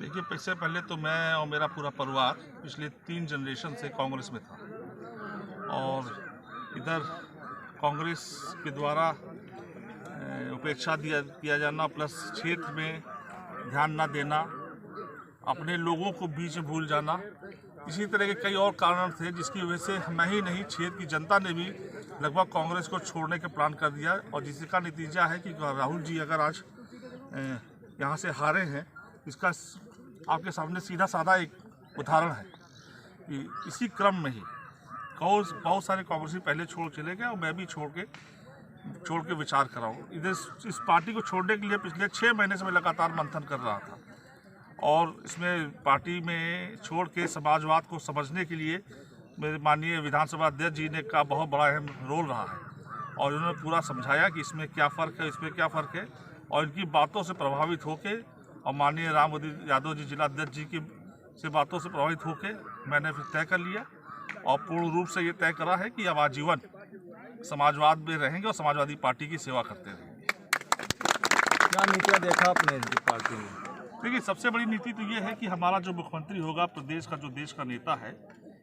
देखिए, इससे पहले तो मैं और मेरा पूरा परिवार पिछले 3 जनरेशन से कांग्रेस में था और इधर कांग्रेस के द्वारा उपेक्षा किया जाना प्लस क्षेत्र में ध्यान न देना, अपने लोगों को बीच में भूल जाना, इसी तरह के कई और कारण थे जिसकी वजह से मैं ही नहीं क्षेत्र की जनता ने भी लगभग कांग्रेस को छोड़ने का प्लान कर दिया और जिसका नतीजा है कि राहुल जी अगर आज यहाँ से हारे हैं, इसका आपके सामने सीधा साधा एक उदाहरण है कि इसी क्रम में ही बहुत सारे कांग्रेसी पहले छोड़ चले गए और मैं भी छोड़ के विचार कर रहा हूँ। इधर इस पार्टी को छोड़ने के लिए पिछले 6 महीने से मैं लगातार मंथन कर रहा था और इसमें पार्टी में छोड़ के समाजवाद को समझने के लिए मेरे माननीय विधानसभा अध्यक्ष जी ने का बहुत बड़ा अहम रोल रहा है और उन्होंने पूरा समझाया कि इसमें क्या फ़र्क है, इसमें क्या फ़र्क है और इनकी बातों से प्रभावित होकर और माननीय राम उदित यादव जी जिला अध्यक्ष जी की से बातों से प्रभावित होकर मैंने फिर तय कर लिया और पूर्ण रूप से ये तय करा है कि अब आजीवन समाजवाद में रहेंगे और समाजवादी पार्टी की सेवा करते रहेंगे। क्या नीतियाँ देखा आपने पार्टी में? देखिए, सबसे बड़ी नीति तो ये है कि हमारा जो मुख्यमंत्री होगा, प्रदेश का जो देश का नेता है,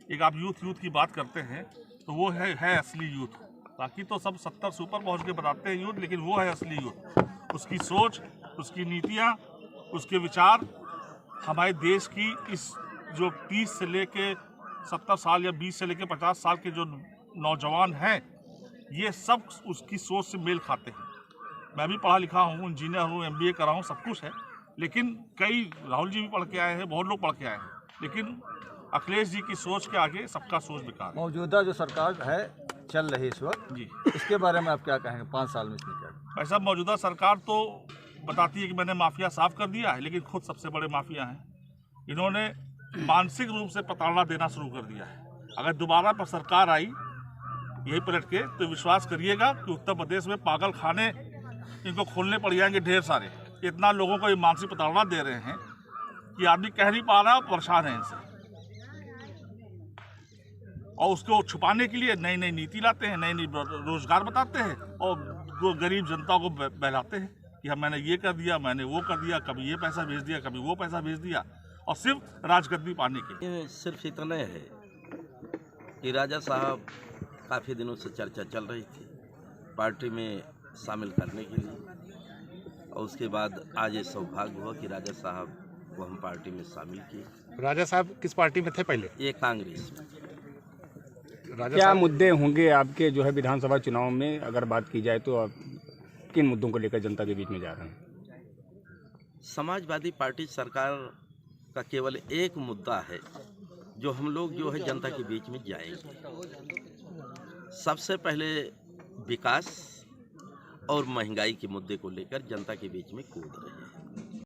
एक आप यूथ की बात करते हैं तो वो है असली यूथ। बाकी तो सब 70 से ऊपर पहुँच के बताते हैं यूथ, लेकिन वो है असली यूथ। उसकी सोच, उसकी नीतियाँ, उसके विचार हमारे देश की इस जो 30 से लेके 70 साल या 20 से लेके 50 साल के जो नौजवान हैं, ये सब उसकी सोच से मेल खाते हैं। मैं भी पढ़ा लिखा हूँ, इंजीनियर हूँ, MBA करा हूँ, सब कुछ है, लेकिन कई राहुल जी भी पढ़ के आए हैं, बहुत लोग पढ़ के आए हैं, लेकिन अखिलेश जी की सोच के आगे सबका सोच बेकार है। मौजूदा जो सरकार है चल रही इस वक्त जी, इसके बारे में आप क्या कहेंगे? 5 साल में इसमें क्या? भाई साहब, मौजूदा सरकार तो बताती है कि मैंने माफिया साफ कर दिया है, लेकिन खुद सबसे बड़े माफिया हैं। इन्होंने मानसिक रूप से प्रताड़ना देना शुरू कर दिया है। अगर दोबारा पर सरकार आई यही पलट के तो विश्वास करिएगा कि उत्तर प्रदेश में पागल खाने इनको खोलने पड़ जाएंगे ढेर सारे। इतना लोगों को ये मानसिक प्रताड़ना दे रहे हैं कि आदमी कह नहीं पा रहा, परेशान है इनसे, और उसको छुपाने के लिए नई नई नीति लाते हैं, नई नई रोजगार बताते हैं और गरीब जनता को बहलाते हैं कि हम मैंने ये कर दिया, मैंने वो कर दिया, कभी ये पैसा भेज दिया, कभी वो पैसा भेज दिया, और सिर्फ राजगद्दी पाने के लिए। सिर्फ इतना है कि राजा साहब काफ़ी दिनों से चर्चा चल रही थी पार्टी में शामिल करने के लिए, और उसके बाद आज ये सौभाग्य हुआ कि राजा साहब को हम पार्टी में शामिल किए। राजा साहब किस पार्टी में थे पहले? ये कांग्रेस में। क्या मुद्दे होंगे आपके जो है विधानसभा चुनाव में, अगर बात की जाए तो आप किन मुद्दों को लेकर जनता के बीच में जा रहे हैं? समाजवादी पार्टी सरकार का केवल एक मुद्दा है जो हम लोग जो है जनता के बीच में जाएंगे। सबसे पहले विकास और महंगाई के मुद्दे को लेकर जनता के बीच में कूद रहे हैं।